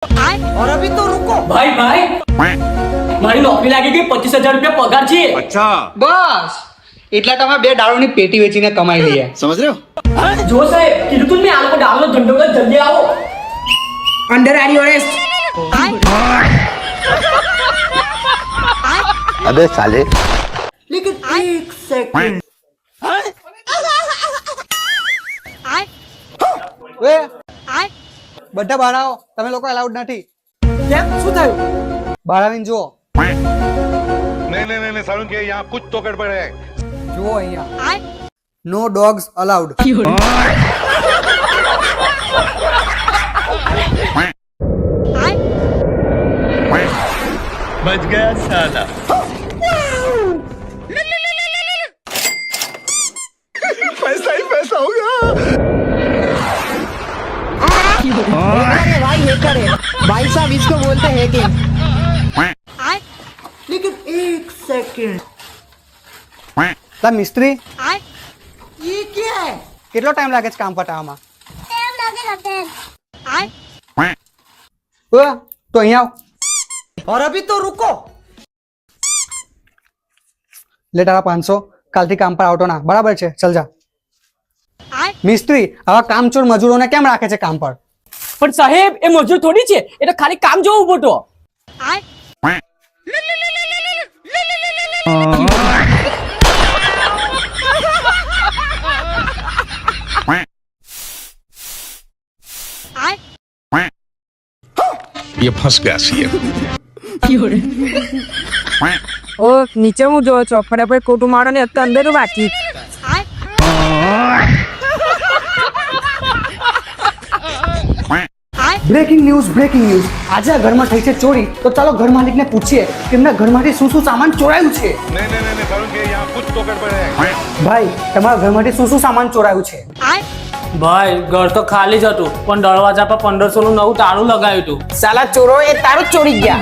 और अभी तो रुको भाई भाई મારી નોકરી લાગી ગઈ 25,000 રૂપિયા પગાર છે अच्छा बस એટલા તમે બે દારૂની પેટી વેચીને કમાઈ લઈએ समझ रहे हो જો સાહેબ કીધું તું ને આ લોકો દારૂનો ધંધો કરે જલ્દી આવો अंडर आर अरेस्ट अबे साले लेकिन एक सेकंड वे બધા બહાર આવો તમે લોકો અલાઉડ નથી કેમ શું થયું બહાર આવીને જુઓ नहीं नहीं नहीं सारुण के यहाँ कुछ तो गड़बड़ है જુઓ અહીંયા નો ડોગ્સ અલાઉડ बच गया साला पैसा ही पैसा होगा भाई ये करे भाई साहब इसको बोलते हैं कि लेकिन एक सेकंड ला मिस्त्री ये क्या है કેટલો ટાઈમ લાગે છે કામ પટાવવામાં ओ तो અહીંયા આવ और अभी तो रुको ले તારા 500 કાલથી કામ પર આવતો ના બરાબર છે ચલ જા મિસ્ત્રી આવા કામચોર મજૂરોને કેમ રાખે છે કામ પર પણ સાહેબ એ મજૂર થોડી છે એ તો ખાલી કામ જોવું બોટો ये फंस गया सी ઓ નીચે હું જોવો છો ફટાફટ ખોટું મારો ને અત્યારે અંદર વાંચી બ્રેકિંગ ન્યૂઝ આજે આ ઘરમાં થઈ છે ચોરી તો ચાલો ઘર માલિકને પૂછીએ કે એમના ઘરમાંથી શું શું સામાન ચોરાયું છે नहीं नहीं नहीं सारुण के यहाँ कुछ तो गड़बड़ है ભાઈ તમારા ઘરમાંથી શું શું સામાન ચોરાયું છે ભાઈ ઘર તો ખાલી જ હતું પણ દરવાજા પર 1500 નું નવું તાળું લગાવ્યું હતું સાલા ચોરો એ તારું જ ચોરી ગયા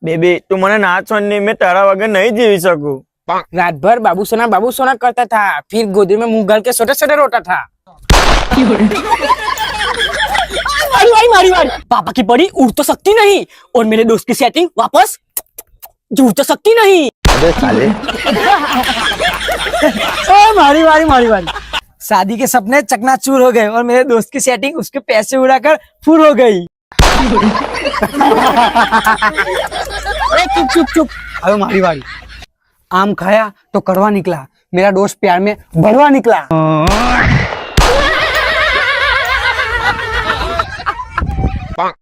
બેબી તું મને ના છોડ નહીં મેં તારા વગર નહીં જીવી શકું रात भर बाबू सोना करता था फिर गोदी में मुंह गाल के छोटे छोटे रोता था मारी पापा की पड़ी उड़ तो सकती नहीं और मेरे दोस्त की सेटिंग वापस जुड़ तो सकती नहीं अबे साले मारी शादी के सपने चकनाचूर हो गए और मेरे दोस्त की सेटिंग उसके पैसे उड़ाकर फुर हो गई चुप હવે મારી વાળી આમ ખાયા તો કરવા निकला मेरा दोस्त प्यार में बढ़वा निकला